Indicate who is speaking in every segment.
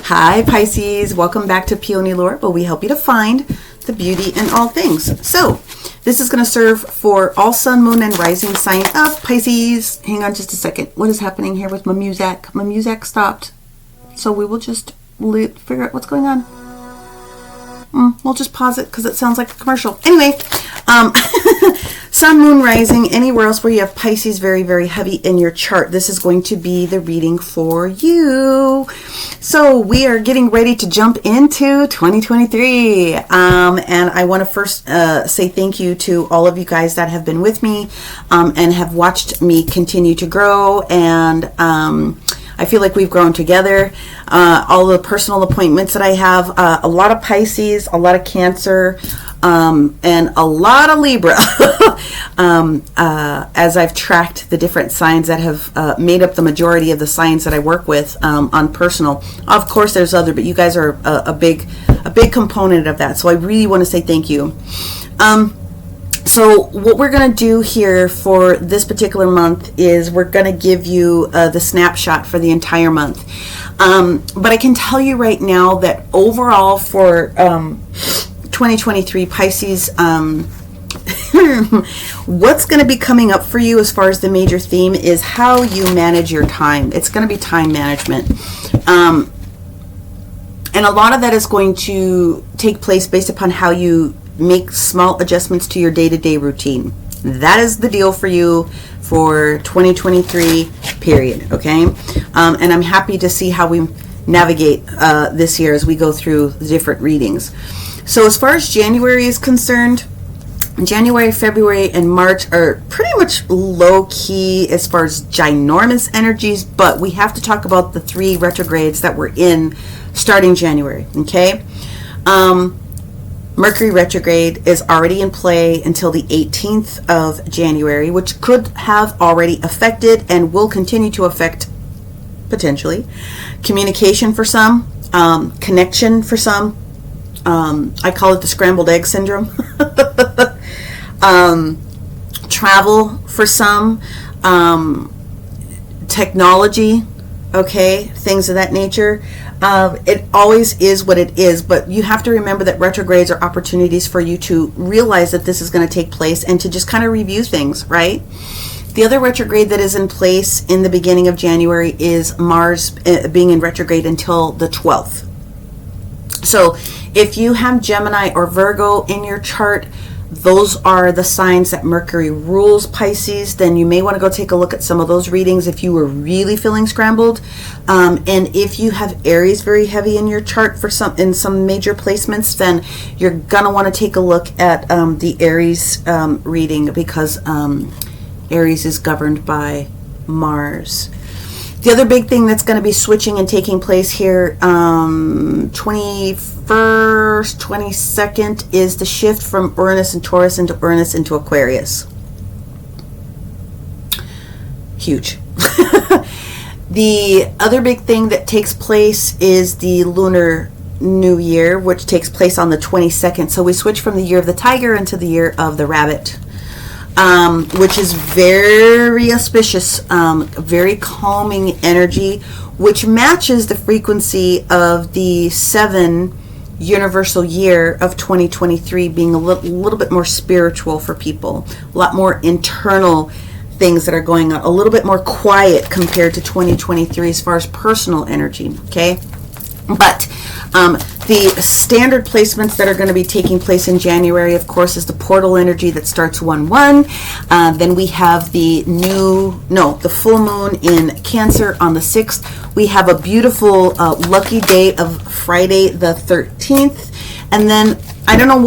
Speaker 1: Hi Pisces, welcome back to Peony Lore, where we help you to find the beauty in all things. So this is going to serve for all sun, moon, and rising sign of Pisces. Hang on just a second. What is happening here with my music? My music stopped. So we will just figure out what's going on. We'll just pause it because it sounds like a commercial. Anyway, sun, moon, rising, anywhere else where you have Pisces very, very heavy in your chart, this is going to be the reading for you. So we are getting ready to jump into 2023. And I want to first say thank you to all of you guys that have been with me and have watched me continue to grow. And I feel like we've grown together. All the personal appointments that I have, a lot of Pisces, a lot of Cancer, and a lot of Libra. As I've tracked the different signs that have made up the majority of the signs that I work with on personal. Of course, there's other, but you guys are a big component of that. So I really want to say thank you. So what we're going to do here for this particular month is we're going to give you the snapshot for the entire month. But I can tell you right now that overall for 2023 Pisces, what's going to be coming up for you as far as the major theme is how you manage your time. It's going to be time management. And a lot of that is going to take place based upon how you make small adjustments to your day-to-day routine. That is the deal for you for 2023 period. Okay. And I'm happy to see how we navigate this year as we go through the different readings. So as far as January is concerned, January, February, and March are pretty much low-key as far as ginormous energies, but we have to talk about the 3 retrogrades that we're in starting January. Okay. Mercury retrograde is already in play until the 18th of January, which could have already affected and will continue to affect, potentially, communication for some, connection for some. I call it the scrambled egg syndrome. Travel for some, technology, okay, things of that nature. It always is what it is, but you have to remember that retrogrades are opportunities for you to realize that this is going to take place and to just kind of review things, right? The other retrograde that is in place in the beginning of January is Mars being in retrograde until the 12th. So if you have Gemini or Virgo in your chart, those are the signs that Mercury rules Pisces. Then you may want to go take a look at some of those readings if you were really feeling scrambled. And if you have Aries very heavy in your chart for some major placements, then you're gonna want to take a look at the Aries reading because Aries is governed by Mars. The other big thing that's going to be switching and taking place here, 21st, 22nd, is the shift from Uranus and Taurus into Uranus into Aquarius. Huge. The other big thing that takes place is the Lunar New Year, which takes place on the 22nd. So we switch from the year of the tiger into the year of the rabbit. Which is very auspicious, very calming energy, which matches the frequency of the 7 universal year of 2023 being a little bit more spiritual for people, a lot more internal things that are going on, a little bit more quiet compared to 2023 as far as personal energy, okay? But the standard placements that are going to be taking place in January, of course, is the portal energy that starts 1/1. Then we have the full moon in Cancer on the 6th. We have a beautiful lucky day of Friday the 13th. And then I don't know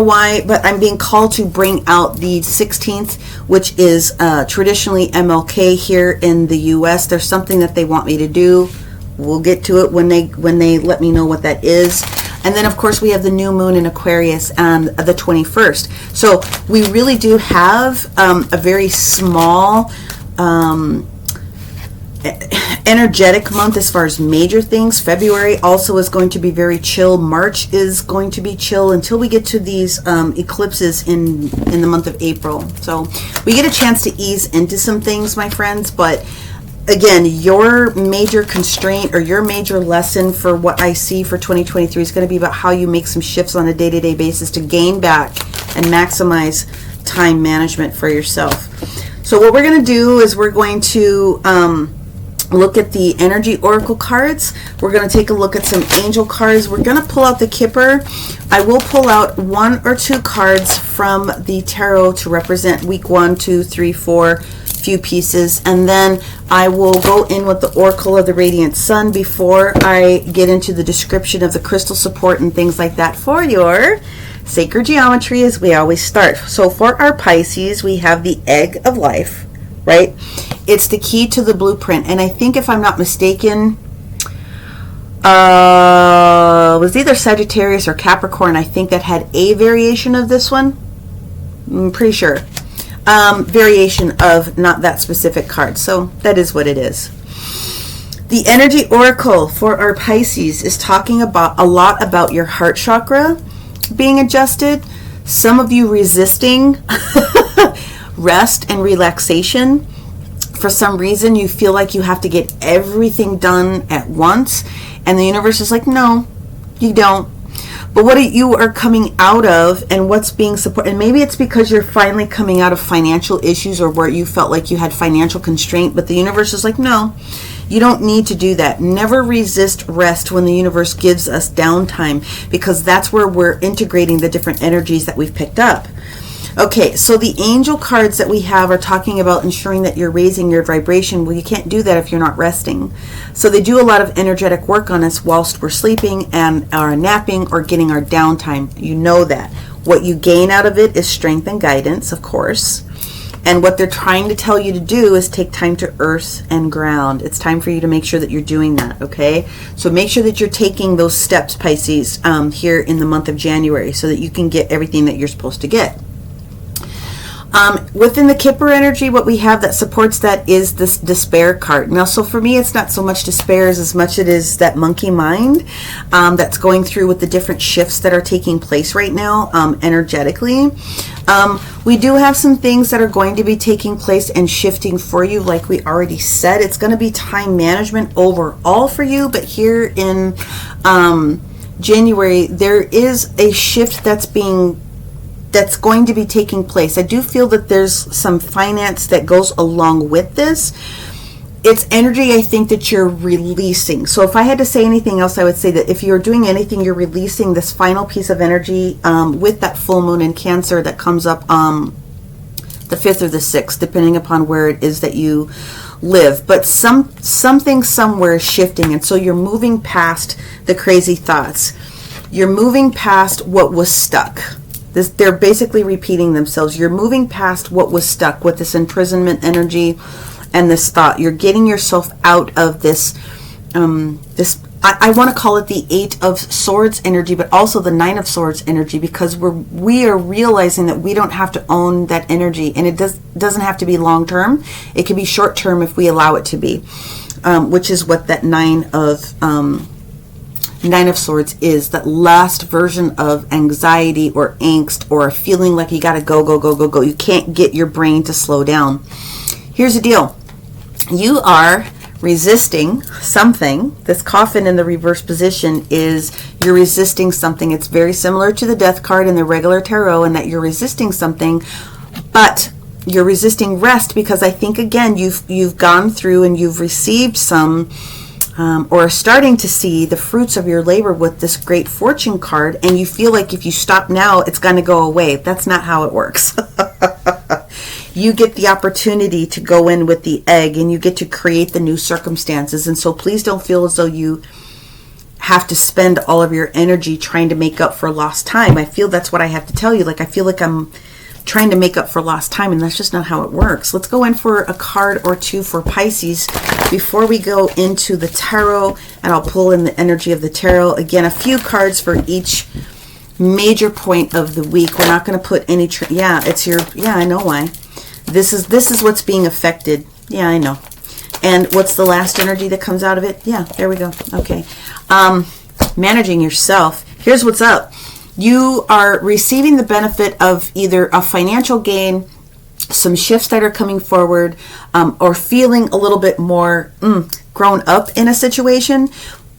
Speaker 1: why, but I'm being called to bring out the 16th, which is traditionally MLK here in the U.S. There's something that they want me to do. We'll get to it when they let me know what that is. And then, of course, we have the new moon in Aquarius on the 21st. So we really do have a very small energetic month as far as major things. February also is going to be very chill. March is going to be chill until we get to these eclipses in the month of April. So we get a chance to ease into some things, my friends, but again, your major constraint or your major lesson for what I see for 2023 is going to be about how you make some shifts on a day-to-day basis to gain back and maximize time management for yourself. So what we're going to do is we're going to look at the energy oracle cards. We're going to take a look at some angel cards. We're going to pull out the Kipper. I will pull out 1 or 2 cards from the tarot to represent week 1, 2, 3, 4, few pieces, and then I will go in with the Oracle of the Radiant Sun before I get into the description of the crystal support and things like that for your sacred geometry, as we always start. So for our Pisces, we have the Egg of Life, right? It's the key to the blueprint, and I think, if I'm not mistaken, it was either Sagittarius or Capricorn, I think, that had a variation of this one. I'm pretty sure. Variation of not that specific card. So that is what it is. The energy oracle for our Pisces is talking about a lot about your heart chakra being adjusted. Some of you resisting rest and relaxation. For some reason, you feel like you have to get everything done at once. And the universe is like, no, you don't. But what you are coming out of and what's being supported, and maybe it's because you're finally coming out of financial issues or where you felt like you had financial constraint, but the universe is like, no, you don't need to do that. Never resist rest when the universe gives us downtime, because that's where we're integrating the different energies that we've picked up. Okay, so the angel cards that we have are talking about ensuring that you're raising your vibration. Well, you can't do that if you're not resting. So they do a lot of energetic work on us whilst we're sleeping and are napping or getting our downtime. You know that. What you gain out of it is strength and guidance, of course. And what they're trying to tell you to do is take time to earth and ground. It's time for you to make sure that you're doing that, okay? So make sure that you're taking those steps, Pisces, here in the month of January, so that you can get everything that you're supposed to get. Within the Kipper energy, what we have that supports that is this despair card. Now, so for me, it's not so much despair as much it is that monkey mind that's going through with the different shifts that are taking place right now energetically. We do have some things that are going to be taking place and shifting for you, like we already said. It's going to be time management overall for you, but here in January, there is a shift that's going to be taking place. I do feel that there's some finance that goes along with this. It's energy, I think, that you're releasing. So if I had to say anything else, I would say that if you're doing anything, you're releasing this final piece of energy with that full moon in Cancer that comes up the 5th or the 6th, depending upon where it is that you live. But something somewhere is shifting, and so you're moving past the crazy thoughts. You're moving past what was stuck. They're basically repeating themselves. You're moving past what was stuck with this imprisonment energy and this thought. You're getting yourself out of this, I want to call it the 8 of Swords energy, but also the 9 of Swords energy, because we are realizing that we don't have to own that energy, and it doesn't have to be long term. It can be short term if we allow it to be, which is what that 9 of Swords is, that last version of anxiety or angst or feeling like you got to go. You can't get your brain to slow down. Here's the deal. You are resisting something. This coffin in the reverse position is you're resisting something. It's very similar to the Death card in the regular tarot, in that you're resisting something, but you're resisting rest because I think, again, you've gone through and you've received some or starting to see the fruits of your labor with this Great Fortune card, and you feel like if you stop now, it's going to go away. That's not how it works. You get the opportunity to go in with the egg, and you get to create the new circumstances. And so please don't feel as though you have to spend all of your energy trying to make up for lost time. I feel that's what I have to tell you. Like, I feel like I'm trying to make up for lost time, and that's just not how it works. Let's go in for a card or two for Pisces before we go into the tarot, and I'll pull in the energy of the tarot. Again, a few cards for each major point of the week. We're not going to put any I know why. This is what's being affected. Yeah, I know. And what's the last energy that comes out of it? Yeah, there we go. Okay. Managing yourself. Here's what's up. You are receiving the benefit of either a financial gain some shifts that are coming forward, or feeling a little bit more grown up in a situation.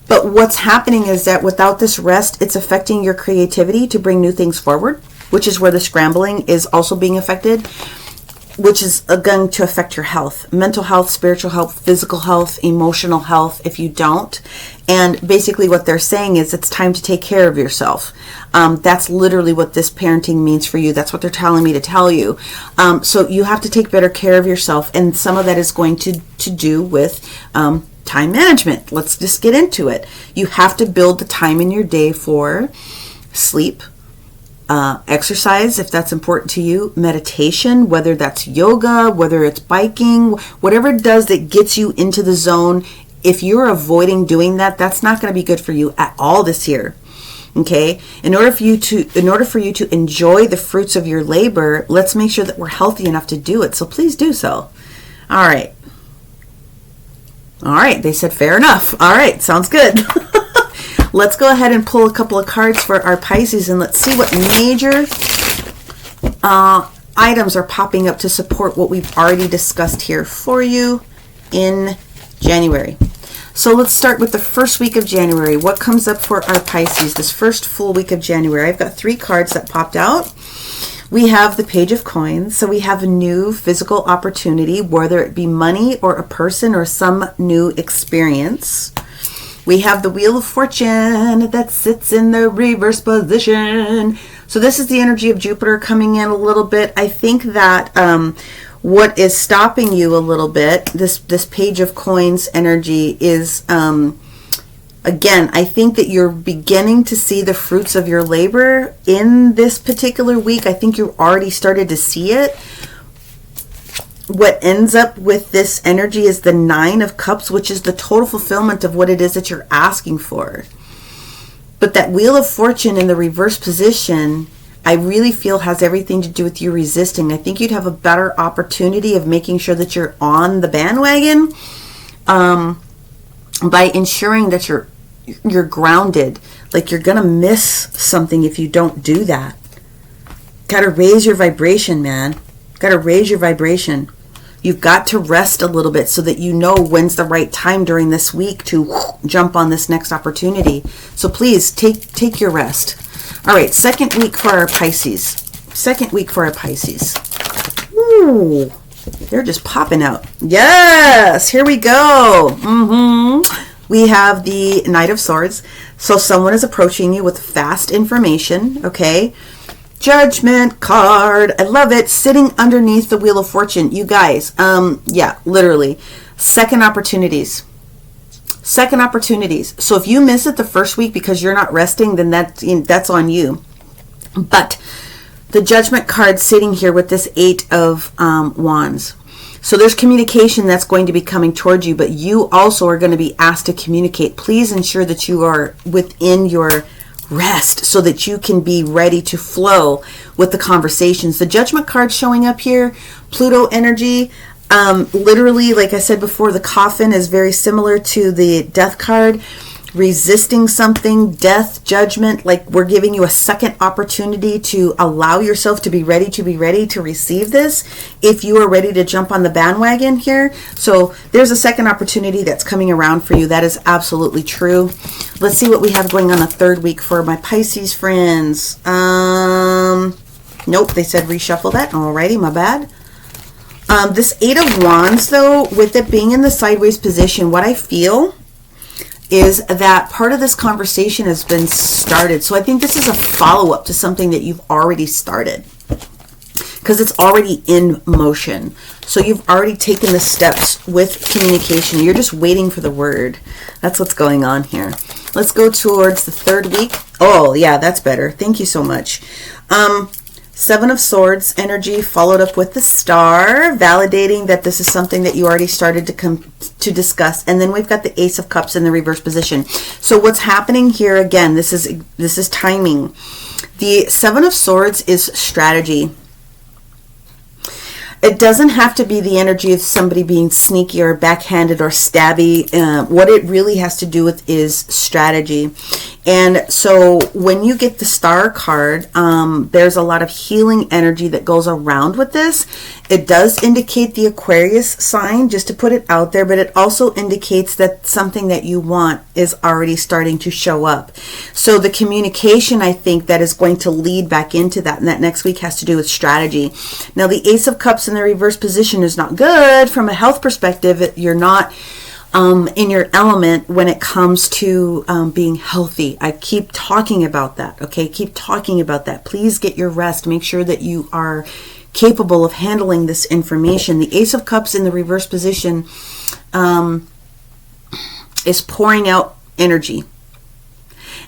Speaker 1: But what's happening is that without this rest, it's affecting your creativity to bring new things forward, which is where the scrambling is also being affected, which is going to affect your health, mental health, spiritual health, physical health, emotional health if you don't. And basically what they're saying is it's time to take care of yourself. That's literally what this parenting means for you. That's what they're telling me to tell you. So you have to take better care of yourself. And some of that is going to do with time management. Let's just get into it. You have to build the time in your day for sleep, exercise, if that's important to you, meditation, whether that's yoga, whether it's biking, whatever it does that gets you into the zone. If you're avoiding doing that, that's not going to be good for you at all this year. Okay? In order for you to enjoy the fruits of your labor, let's make sure that we're healthy enough to do it. So please do so. All right. All right. They said fair enough. All right. Sounds good. Let's go ahead and pull a couple of cards for our Pisces, and let's see what major items are popping up to support what we've already discussed here for you in January. So let's start with the first week of January. What comes up for our Pisces this first full week of January? I've got 3 cards that popped out. We have the Page of Coins. So we have a new physical opportunity, whether it be money or a person or some new experience. We have the Wheel of Fortune that sits in the reverse position. So this is the energy of Jupiter coming in a little bit. I think that what is stopping you a little bit, this Page of Coins energy is, again, I think that you're beginning to see the fruits of your labor in this particular week. I think you've already started to see it. What ends up with this energy is the 9 of Cups, which is the total fulfillment of what it is that you're asking for. But that Wheel of Fortune in the reverse position, I really feel has everything to do with you resisting. I think you'd have a better opportunity of making sure that you're on the bandwagon by ensuring that you're grounded. Like you're going to miss something if you don't do that. Got to raise your vibration, man. Got to raise your vibration. You've got to rest a little bit so that you know when's the right time during this week to jump on this next opportunity. So please take your rest. All right, second week for our Pisces. Second week for our Pisces. Ooh, they're just popping out. Yes, here we go. We have the Knight of Swords. So someone is approaching you with fast information, okay? Judgment card. I love it. Sitting underneath the Wheel of Fortune. You guys, yeah, literally. Second opportunities. Second opportunities. So if you miss it the first week because you're not resting, then that's on you. But the Judgment card sitting here with this 8 of Wands. So there's communication that's going to be coming towards you, but you also are going to be asked to communicate. Please ensure that you are within your rest so that you can be ready to flow with the conversations. The Judgment card showing up here, Pluto energy, literally, like I said before, the coffin is very similar to the Death card. Resisting something, death, judgment, like we're giving you a second opportunity to allow yourself to be ready to receive this if you are ready to jump on the bandwagon here. So there's a second opportunity that's coming around for you. That is absolutely true. Let's see what we have going on the third week for my Pisces friends. Nope, they said reshuffle that. Alrighty, my bad. This 8 of Wands, though, with it being in the sideways position, what I feel is that part of this conversation has been started. So I think this is a follow-up to something that you've already started because it's already in motion. So you've already taken the steps with communication. You're just waiting for the word. That's what's going on here. Let's go towards the third week. Oh, yeah, that's better. Thank you so much. 7 of Swords energy followed up with the Star, validating that this is something that you already started to discuss. And then we've got the Ace of Cups in the reverse position. So what's happening here again, this is timing. The 7 of Swords is strategy. It doesn't have to be the energy of somebody being sneaky or backhanded or stabby. What it really has to do with is strategy. And so when you get the star card, there's a lot of healing energy that goes around with this. It does indicate the Aquarius sign, just to put it out there, but it also indicates that something that you want is already starting to show up. So the communication, I think, that is going to lead back into that, and that next week has to do with strategy. Now, the Ace of Cups in the reverse position is not good from a health perspective. You're not in your element when it comes to being healthy. I keep talking about that, okay? Keep talking about that. Please get your rest. Make sure that you are capable of handling this information. The Ace of Cups in the reverse position is pouring out energy.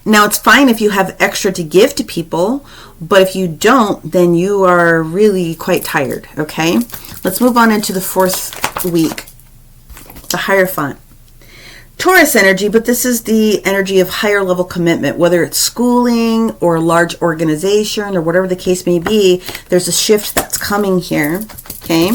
Speaker 1: Now, it's fine if you have extra to give to people, but if you don't, then you are really quite tired, okay? Let's move on into the 4th week. The Hierophant. Taurus energy, but this is the energy of higher level commitment, whether it's schooling or a large organization or whatever the case may be. There's a shift that's coming here, okay?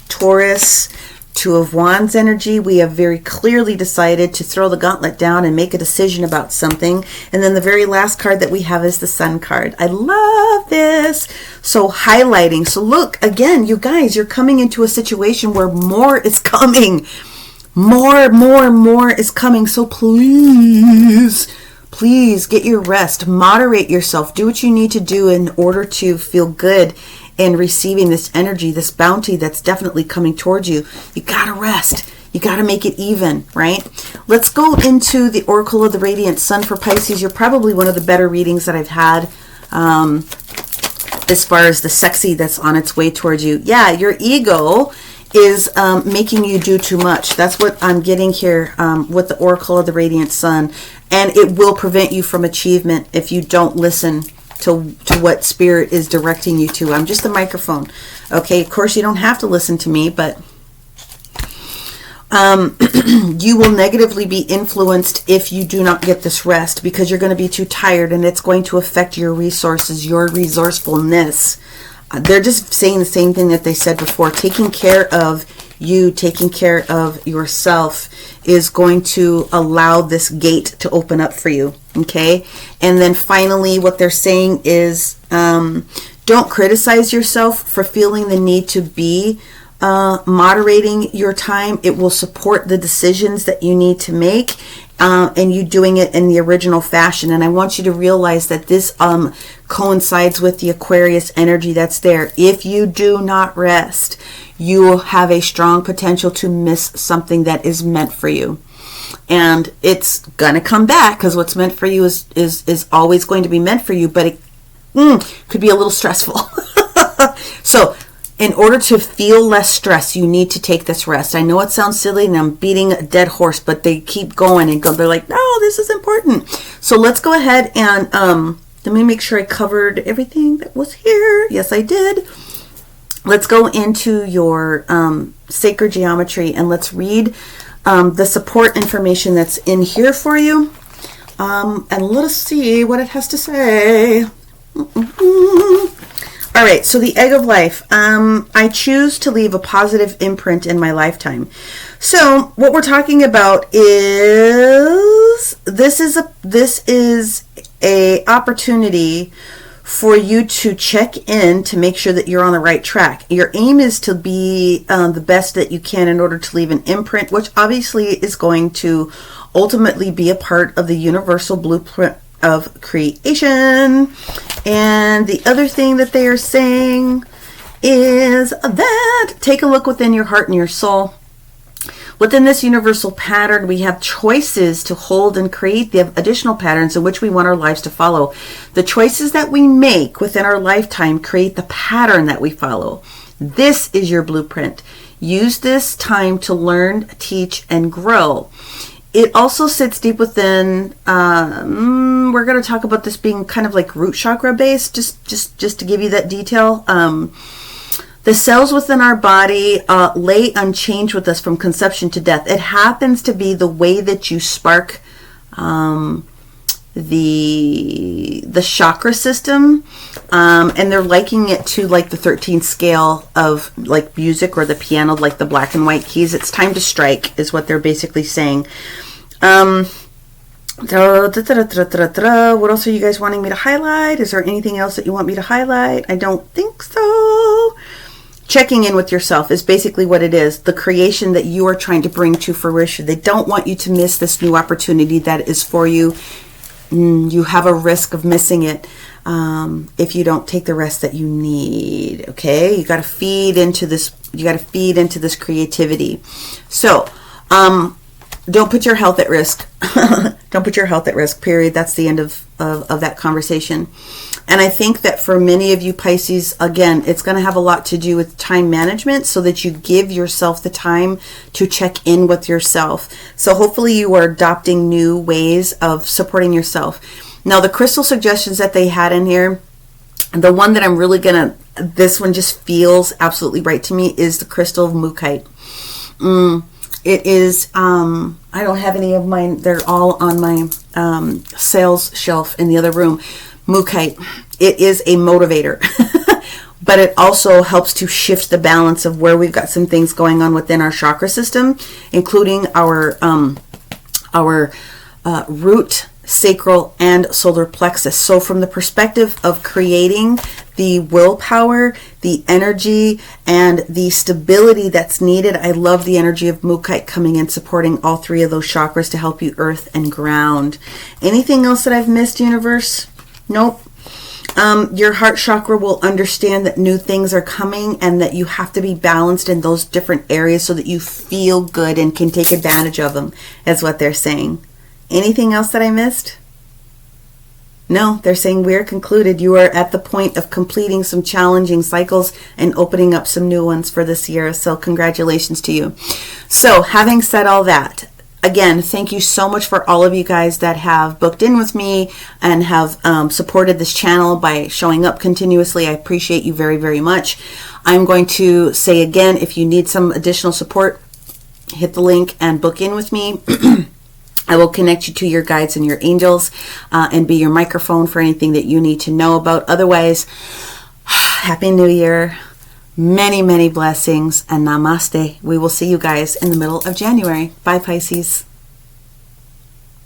Speaker 1: Taurus, 2 of Wands energy. We have very clearly decided to throw the gauntlet down and make a decision about something. And then the very last card that we have is the Sun card. I love this. So highlighting. So look, again, you guys, you're coming into a situation where more is coming. More is coming. So please get your rest. Moderate yourself. Do what you need to do in order to feel good and receiving this energy, this bounty that's definitely coming towards you. You gotta rest. You gotta make it even, right? Let's go into the Oracle of the Radiant Sun for Pisces. You're probably one of the better readings that I've had as far as the sexy that's on its way towards you. Yeah, your ego is making you do too much. That's what I'm getting here with the Oracle of the Radiant Sun. And it will prevent you from achievement if you don't listen to what Spirit is directing you to. I'm just a microphone. Okay, of course you don't have to listen to me, but you will negatively be influenced if you do not get this rest, because you're going to be too tired and it's going to affect your resources, your resourcefulness. They're just saying the same thing that they said before. Taking care of you, taking care of yourself is going to allow this gate to open up for you. Okay? And then finally, what they're saying is don't criticize yourself for feeling the need to be moderating your time. It will support the decisions that you need to make, and you doing it in the original fashion. And I want you to realize that this coincides with the Aquarius energy that's there. If you do not rest, you will have a strong potential to miss something that is meant for you. And it's gonna come back, because what's meant for you is always going to be meant for you, but it could be a little stressful. So in order to feel less stress, you need to take this rest. I know it sounds silly and I'm beating a dead horse, but they keep going and go. They're like, no, this is important. So let's go ahead and let me make sure I covered everything that was here. Yes, I did. Let's go into your sacred geometry and let's read the support information that's in here for you. And let us see what it has to say. All right, so the Egg of Life. I choose to leave a positive imprint in my lifetime. So what we're talking about is this is a opportunity for you to check in to make sure that you're on the right track. Your aim is to be the best that you can in order to leave an imprint, which obviously is going to ultimately be a part of the universal blueprint of creation. And the other thing that they are saying is that take a look within your heart and your soul. Within this universal pattern, we have choices to hold and create the additional patterns in which we want our lives to follow. The choices that we make within our lifetime create the pattern that we follow. This is your blueprint. Use this time to learn, teach, and grow. It also sits deep within, we're going to talk about this being kind of like root chakra based, just to give you that detail. The cells within our body lay unchanged with us from conception to death. It happens to be the way that you spark the chakra system, and they're likening it to like the 13th scale of like music or the piano, like the black and white keys. It's time to strike is what they're basically saying. What else are you guys wanting me to highlight? Is there anything else that you want me to highlight? I don't think so. Checking in with yourself is basically what it is. The creation that you are trying to bring to fruition. They don't want you to miss this new opportunity that is for you. You have a risk of missing it if you don't take the rest that you need. Okay, you got to feed into this. You got to feed into this creativity. So, don't put your health at risk. Don't put your health at risk. Period. That's the end of that conversation. And I think that for many of you Pisces, again, it's going to have a lot to do with time management, so that you give yourself the time to check in with yourself. So hopefully you are adopting new ways of supporting yourself. Now, the crystal suggestions that they had in here, the one that I'm really this one just feels absolutely right to me, is the crystal of Mookite. It is, I don't have any of mine. They're all on my sales shelf in the other room. Mookite. It is a motivator, but it also helps to shift the balance of where we've got some things going on within our chakra system, including our root, sacral, and solar plexus. So from the perspective of creating the willpower, the energy, and the stability that's needed, I love the energy of Mookite coming in, supporting all three of those chakras to help you earth and ground. Anything else that I've missed, universe? Nope. Your heart chakra will understand that new things are coming and that you have to be balanced in those different areas so that you feel good and can take advantage of them, is what they're saying. Anything else that I missed? No, they're saying we're concluded. You are at the point of completing some challenging cycles and opening up some new ones for this year. So congratulations to you. So having said all that, again, thank you so much for all of you guys that have booked in with me and have supported this channel by showing up continuously. I appreciate you very, very much. I'm going to say again, if you need some additional support, hit the link and book in with me. I will connect you to your guides and your angels and be your microphone for anything that you need to know about. Otherwise, Happy New Year. Many, many blessings, and namaste. We will see you guys in the middle of January. Bye, Pisces.